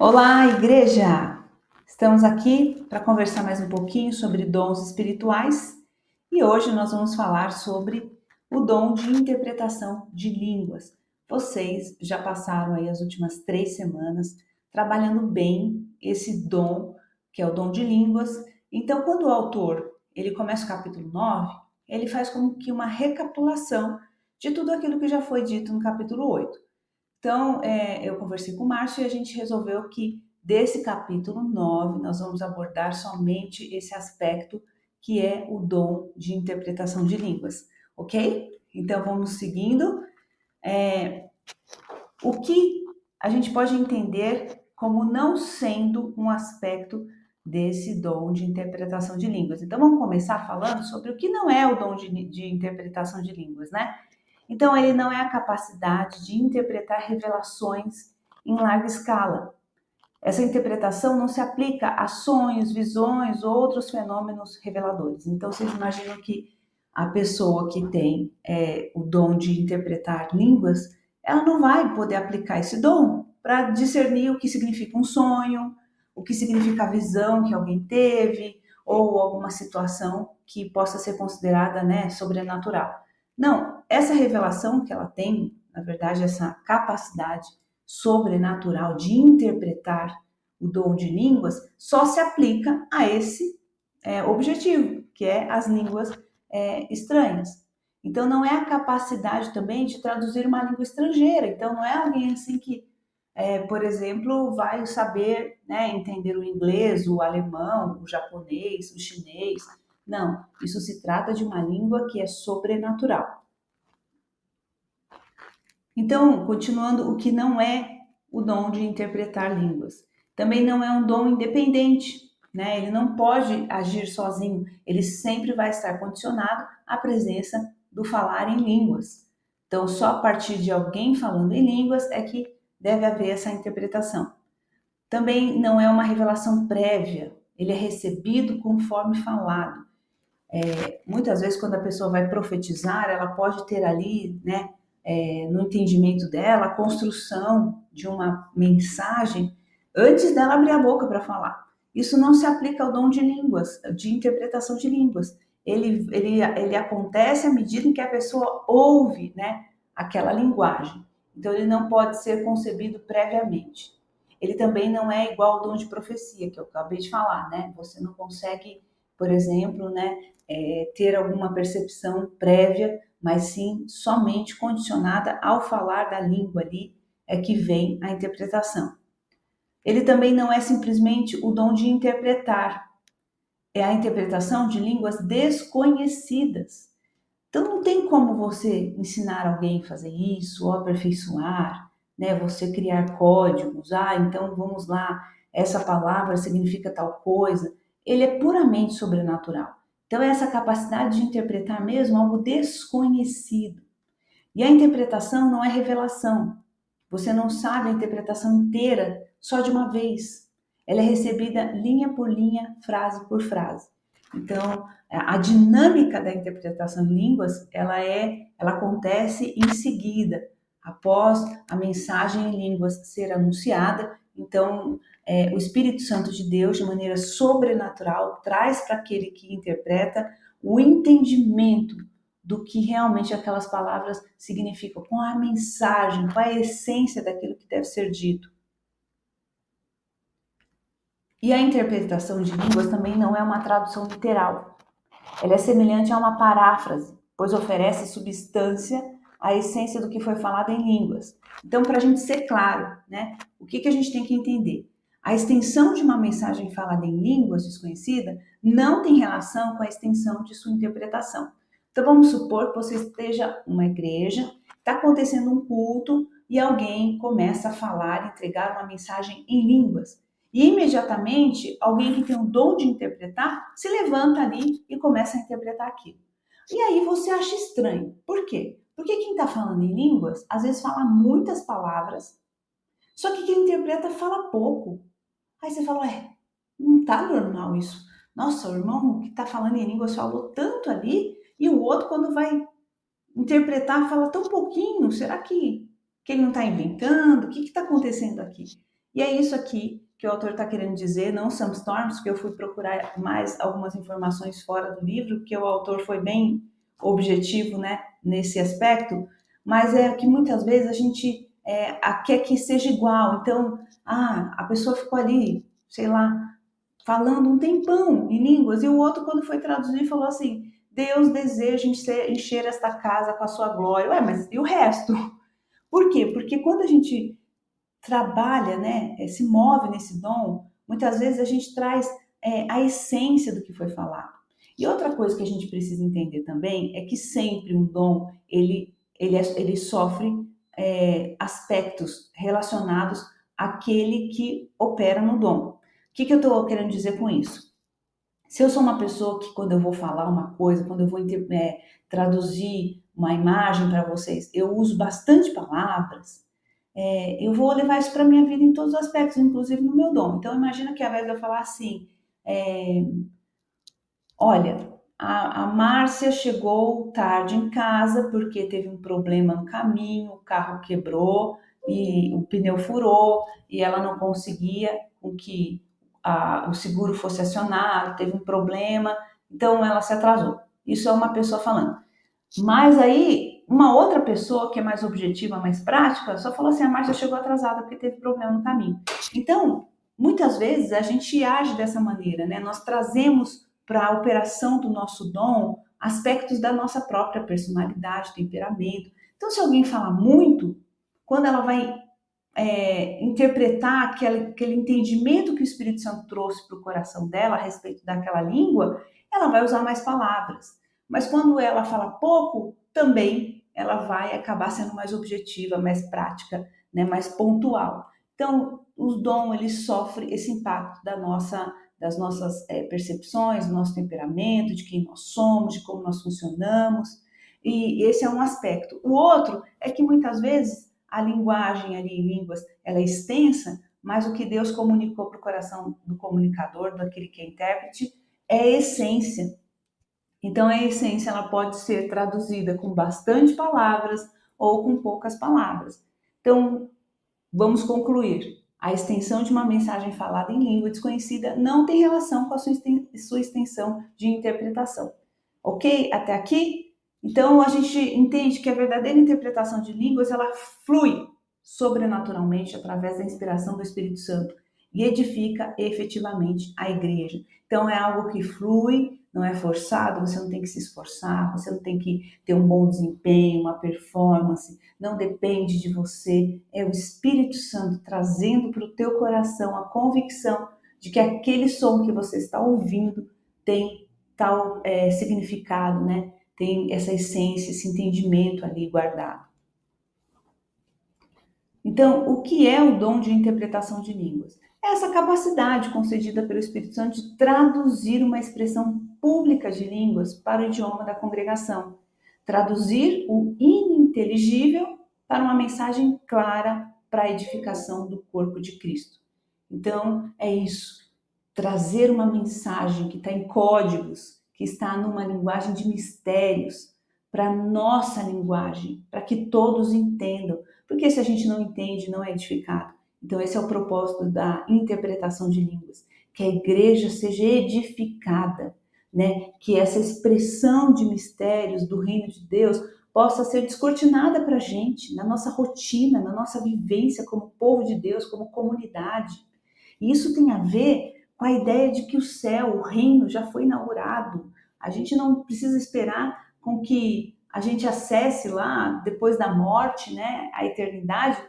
Olá, igreja! Estamos aqui para conversar mais um pouquinho sobre dons espirituais e hoje nós vamos falar sobre o dom de interpretação de línguas. Vocês já passaram aí as últimas 3 semanas trabalhando bem esse dom, que é o dom de línguas. Então, quando o autor ele começa o capítulo 9, ele faz como que uma recapitulação de tudo aquilo que já foi dito no capítulo 8. Então, eu conversei com o Márcio e a gente resolveu que desse capítulo 9 nós vamos abordar somente esse aspecto que é o dom de interpretação de línguas, ok? Então, vamos seguindo. O que a gente pode entender como não sendo um aspecto desse dom de interpretação de línguas. Então, vamos começar falando sobre o que não é o dom de interpretação de línguas, né? Então, ele não é a capacidade de interpretar revelações em larga escala. Essa interpretação não se aplica a sonhos, visões ou outros fenômenos reveladores. Então, vocês imaginam que a pessoa que tem o dom de interpretar línguas, ela não vai poder aplicar esse dom para discernir o que significa um sonho, o que significa a visão que alguém teve, ou alguma situação que possa ser considerada, né, sobrenatural. Não, essa revelação que ela tem, na verdade, essa capacidade sobrenatural de interpretar o dom de línguas, só se aplica a esse objetivo, que é as línguas estranhas. Então, não é a capacidade também de traduzir uma língua estrangeira. Então, não é alguém assim que, por exemplo, vai saber, né, entender o inglês, o alemão, o japonês, o chinês. Não, isso se trata de uma língua que é sobrenatural. Então, continuando, o que não é o dom de interpretar línguas. Também não é um dom independente, né? Ele não pode agir sozinho, ele sempre vai estar condicionado à presença do falar em línguas. Então, só a partir de alguém falando em línguas é que deve haver essa interpretação. Também não é uma revelação prévia, ele é recebido conforme falado. Muitas vezes, quando a pessoa vai profetizar, ela pode ter ali, né, no entendimento dela, a construção de uma mensagem antes dela abrir a boca para falar. Isso não se aplica ao dom de línguas, de interpretação de línguas. Ele acontece à medida em que a pessoa ouve, né, aquela linguagem. Então, ele não pode ser concebido previamente. Ele também não é igual ao dom de profecia, que eu acabei de falar, né? Você não consegue, por exemplo, né, ter alguma percepção prévia, mas sim somente condicionada ao falar da língua ali é que vem a interpretação. Ele também não é simplesmente o dom de interpretar, é a interpretação de línguas desconhecidas. Então não tem como você ensinar alguém a fazer isso ou aperfeiçoar, né? Você criar códigos, então vamos lá, essa palavra significa tal coisa. Ele é puramente sobrenatural. Então é essa capacidade de interpretar mesmo algo desconhecido. E a interpretação não é revelação. Você não sabe a interpretação inteira só de uma vez. Ela é recebida linha por linha, frase por frase. Então, a dinâmica da interpretação em línguas, ela acontece em seguida, após a mensagem em línguas ser anunciada. Então, o Espírito Santo de Deus, de maneira sobrenatural, traz para aquele que interpreta o entendimento do que realmente aquelas palavras significam, com a mensagem, com a essência daquilo que deve ser dito. E a interpretação de línguas também não é uma tradução literal. Ela é semelhante a uma paráfrase, pois oferece substância à essência do que foi falado em línguas. Então, para a gente ser claro, né, o que a gente tem que entender? A extensão de uma mensagem falada em línguas desconhecida não tem relação com a extensão de sua interpretação. Então, vamos supor que você esteja numa igreja, está acontecendo um culto e alguém começa a falar, entregar uma mensagem em línguas. E imediatamente, alguém que tem o dom de interpretar se levanta ali e começa a interpretar aquilo. E aí você acha estranho. Por quê? Porque quem está falando em línguas, às vezes fala muitas palavras, só que quem interpreta fala pouco. Aí você fala, não tá normal isso. Nossa, o irmão que está falando em línguas falou tanto ali, e o outro, quando vai interpretar, fala tão pouquinho. Será que ele não está inventando? O que está acontecendo aqui? E é isso aqui que o autor está querendo dizer, não some storms, porque eu fui procurar mais algumas informações fora do livro, porque o autor foi bem objetivo, né, nesse aspecto, mas é que muitas vezes a gente quer que seja igual. Então, a pessoa ficou ali, sei lá, falando um tempão em línguas, e o outro, quando foi traduzir, falou assim: Deus deseja encher esta casa com a sua glória. Ué, mas e o resto? Por quê? Porque quando a gente trabalha, né, se move nesse dom, muitas vezes a gente traz a essência do que foi falado. E outra coisa que a gente precisa entender também é que sempre um dom ele sofre aspectos relacionados àquele que opera no dom. O que eu estou querendo dizer com isso? Se eu sou uma pessoa que, quando eu vou falar uma coisa, quando eu vou traduzir uma imagem para vocês, eu uso bastante palavras, eu vou levar isso para a minha vida em todos os aspectos, inclusive no meu dom. Então, imagina que ao invés de eu falar assim, é, olha, a Márcia chegou tarde em casa porque teve um problema no caminho, o carro quebrou e o pneu furou e ela não conseguia com que o seguro fosse acionado, teve um problema, então ela se atrasou. Isso é uma pessoa falando. Mas aí, uma outra pessoa que é mais objetiva, mais prática, só falou assim: a Márcia chegou atrasada porque teve problema no caminho. Então, muitas vezes a gente age dessa maneira, né? Nós trazemos para a operação do nosso dom aspectos da nossa própria personalidade, temperamento. Então, se alguém fala muito, quando ela vai interpretar aquele entendimento que o Espírito Santo trouxe para o coração dela a respeito daquela língua, ela vai usar mais palavras. Mas quando ela fala pouco, também ela vai acabar sendo mais objetiva, mais prática, né, mais pontual. Então, o dom ele sofre esse impacto das nossas percepções, do nosso temperamento, de quem nós somos, de como nós funcionamos. E esse é um aspecto. O outro é que muitas vezes a linguagem ali em línguas ela é extensa, mas o que Deus comunicou para o coração do comunicador, daquele que é intérprete, é a essência. Então, a essência ela pode ser traduzida com bastante palavras ou com poucas palavras. Então, vamos concluir. A extensão de uma mensagem falada em língua desconhecida não tem relação com a sua extensão de interpretação. Ok? Até aqui? Então, a gente entende que a verdadeira interpretação de línguas ela flui sobrenaturalmente através da inspiração do Espírito Santo e edifica efetivamente a igreja. Então, é algo que flui, não é forçado, você não tem que se esforçar, você não tem que ter um bom desempenho, uma performance, não depende de você, é o Espírito Santo trazendo para o teu coração a convicção de que aquele som que você está ouvindo tem tal significado, né? Tem essa essência, esse entendimento ali guardado. Então, o que é o dom de interpretação de línguas? É essa capacidade concedida pelo Espírito Santo de traduzir uma expressão pública de línguas para o idioma da congregação. Traduzir o ininteligível para uma mensagem clara para a edificação do corpo de Cristo. Então, é isso. Trazer uma mensagem que está em códigos, que está numa linguagem de mistérios, para a nossa linguagem, para que todos entendam. Porque se a gente não entende, não é edificado. Então, esse é o propósito da interpretação de línguas, que a igreja seja edificada, né? Que essa expressão de mistérios do reino de Deus possa ser descortinada para a gente, na nossa rotina, na nossa vivência como povo de Deus, como comunidade. E isso tem a ver com a ideia de que o céu, o reino, já foi inaugurado. A gente não precisa esperar com que a gente acesse lá, depois da morte, né, a eternidade,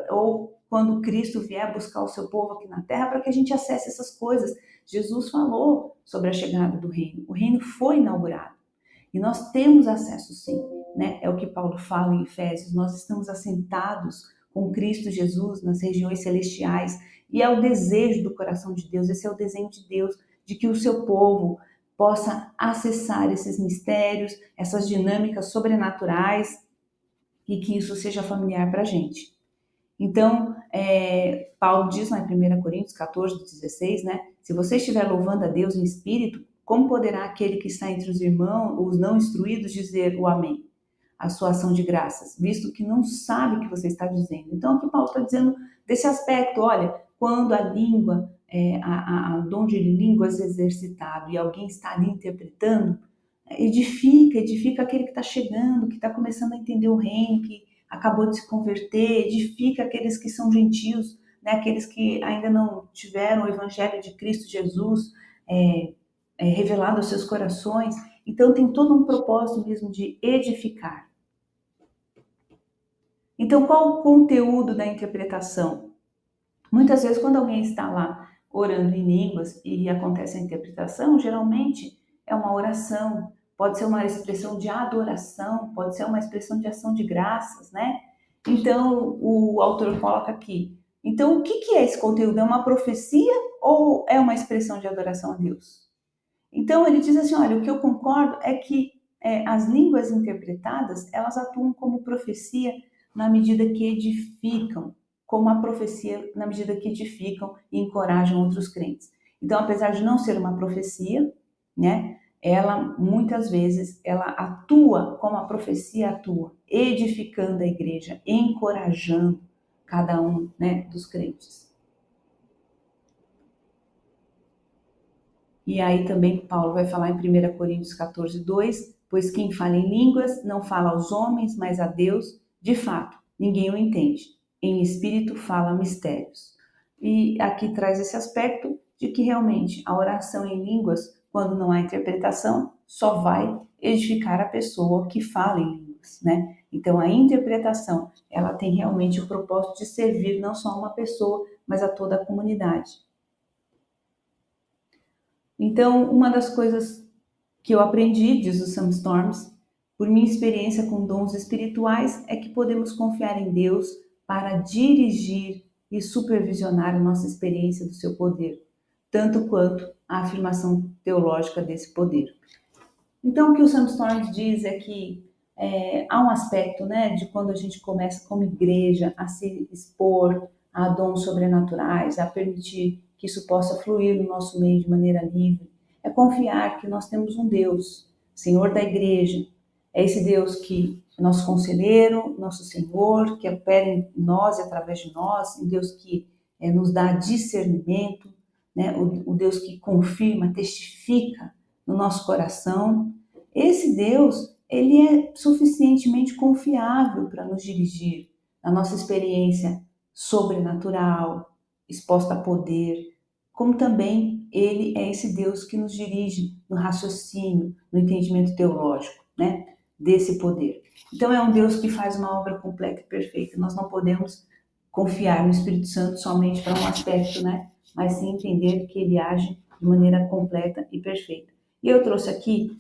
ou quando Cristo vier buscar o seu povo aqui na terra, para que a gente acesse essas coisas. Jesus falou sobre a chegada do reino. O reino foi inaugurado. E nós temos acesso sim, né? É o que Paulo fala em Efésios, nós estamos assentados com Cristo Jesus nas regiões celestiais, e é o desejo do coração de Deus, esse é o desenho de Deus, de que o seu povo possa acessar esses mistérios, essas dinâmicas sobrenaturais, e que isso seja familiar para a gente. Então, Paulo diz lá em 1 Coríntios 14, 16, né? Se você estiver louvando a Deus em espírito, como poderá aquele que está entre os irmãos, os não instruídos, dizer o amém? A sua ação de graças, visto que não sabe o que você está dizendo. Então, aqui Paulo está dizendo desse aspecto, olha, quando a língua, o dom de línguas exercitado e alguém está ali interpretando, edifica aquele que está chegando, que está começando a entender o reino, que acabou de se converter, edifica aqueles que são gentios, né, aqueles que ainda não tiveram o evangelho de Cristo Jesus revelado aos seus corações. Então tem todo um propósito mesmo de edificar. Então qual o conteúdo da interpretação? Muitas vezes quando alguém está lá orando em línguas e acontece a interpretação, geralmente é uma oração, pode ser uma expressão de adoração, pode ser uma expressão de ação de graças, né? Então o autor coloca aqui. Então o que é esse conteúdo? É uma profecia ou é uma expressão de adoração a Deus? Então ele diz assim, olha, o que eu concordo é que as línguas interpretadas, elas atuam como profecia na medida que edificam, como a profecia na medida que edificam e encorajam outros crentes. Então, apesar de não ser uma profecia, né, ela muitas vezes ela atua como a profecia atua, edificando a igreja, encorajando cada um, né, dos crentes. E aí também Paulo vai falar em 1 Coríntios 14, 2, pois quem fala em línguas não fala aos homens, mas a Deus, de fato, ninguém o entende. Em espírito fala mistérios. E aqui traz esse aspecto de que realmente a oração em línguas, quando não há interpretação, só vai edificar a pessoa que fala em línguas, né? Então a interpretação, ela tem realmente o propósito de servir não só uma pessoa, mas a toda a comunidade. Então, uma das coisas que eu aprendi, diz o Sam Storms, por minha experiência com dons espirituais, é que podemos confiar em Deus para dirigir e supervisionar a nossa experiência do seu poder, tanto quanto a afirmação teológica desse poder. Então, o que o Sam Storms diz é que há um aspecto, né, de quando a gente começa como igreja a se expor a dons sobrenaturais, a permitir que isso possa fluir no nosso meio de maneira livre, é confiar que nós temos um Deus, Senhor da igreja, é esse Deus que é nosso conselheiro, nosso Senhor, que opera em nós e através de nós, um Deus que nos dá discernimento, né, o Deus que confirma, testifica no nosso coração. Esse Deus, ele é suficientemente confiável para nos dirigir na nossa experiência sobrenatural, exposta a poder, como também ele é esse Deus que nos dirige no raciocínio, no entendimento teológico, né, desse poder. Então é um Deus que faz uma obra completa e perfeita. Nós não podemos confiar no Espírito Santo somente para um aspecto, né, mas sim entender que ele age de maneira completa e perfeita. E eu trouxe aqui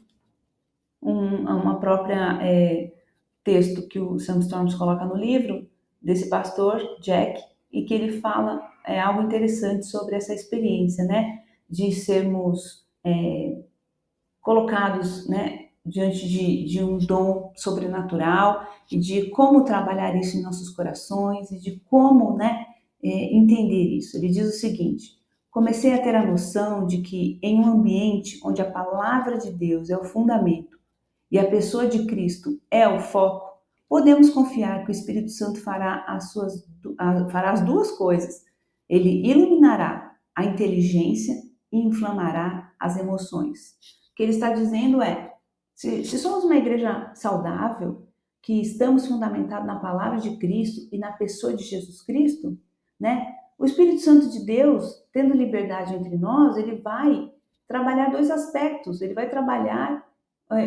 uma própria texto que o Sam Storms coloca no livro desse pastor, Jack, e que ele fala algo interessante sobre essa experiência, né, de sermos colocados, né, diante de um dom sobrenatural e de como trabalhar isso em nossos corações e de como, né, entender isso. Ele diz o seguinte: comecei a ter a noção de que em um ambiente onde a palavra de Deus é o fundamento e a pessoa de Cristo é o foco, podemos confiar que o Espírito Santo fará as duas coisas. Ele iluminará a inteligência e inflamará as emoções. O que ele está dizendo é, se somos uma igreja saudável, que estamos fundamentados na palavra de Cristo e na pessoa de Jesus Cristo, né? O Espírito Santo de Deus, tendo liberdade entre nós, ele vai trabalhar dois aspectos. Ele vai trabalhar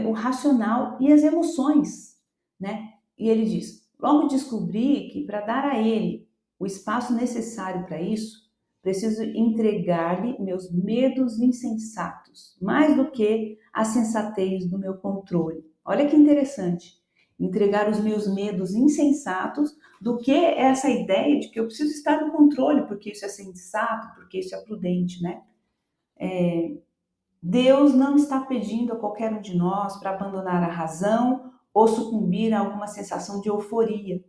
o racional e as emoções, né? E ele diz: logo descobri que para dar a ele o espaço necessário para isso, preciso entregar-lhe meus medos insensatos, mais do que a sensatez do meu controle. Olha que interessante. Entregar os meus medos insensatos do que essa ideia de que eu preciso estar no controle, porque isso é sensato, porque isso é prudente, né? Deus não está pedindo a qualquer um de nós para abandonar a razão ou sucumbir a alguma sensação de euforia.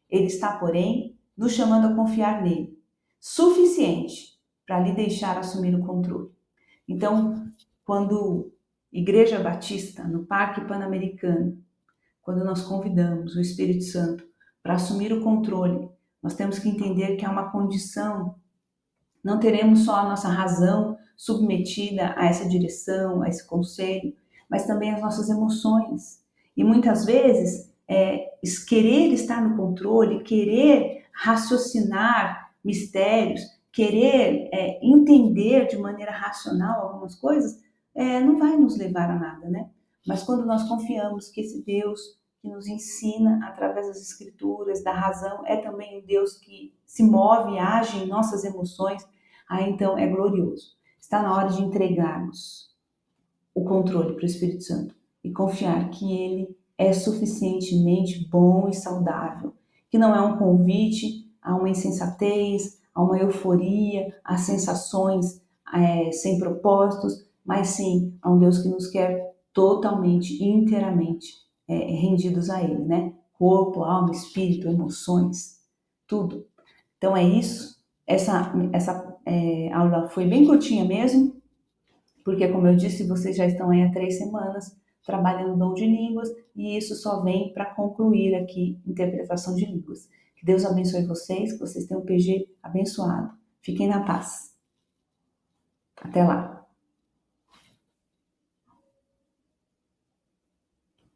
Ele está, porém, nos chamando a confiar nele, suficiente para lhe deixar assumir o controle. Então, quando Igreja Batista, no Parque Pan-Americano, quando nós convidamos o Espírito Santo para assumir o controle, nós temos que entender que há uma condição Não teremos só a nossa razão submetida a essa direção, a esse conselho, mas também as nossas emoções. E muitas vezes, querer estar no controle, querer raciocinar mistérios, querer entender de maneira racional algumas coisas, não vai nos levar a nada, né? Mas quando nós confiamos que esse Deus que nos ensina através das escrituras, da razão, é também um Deus que se move e age em nossas emoções, aí então é glorioso. Está na hora de entregarmos o controle para o Espírito Santo e confiar que ele é suficientemente bom e saudável, que não é um convite a uma insensatez, a uma euforia, a sensações sem propósitos, mas sim a um Deus que nos quer totalmente e inteiramente rendidos a Ele, né? Corpo, alma, espírito, emoções, tudo. Então é isso. Essa aula foi bem curtinha mesmo, porque, como eu disse, vocês já estão aí há 3 semanas trabalhando o dom de línguas e isso só vem para concluir aqui interpretação de línguas. Que Deus abençoe vocês, que vocês tenham um PG abençoado. Fiquem na paz. Até lá.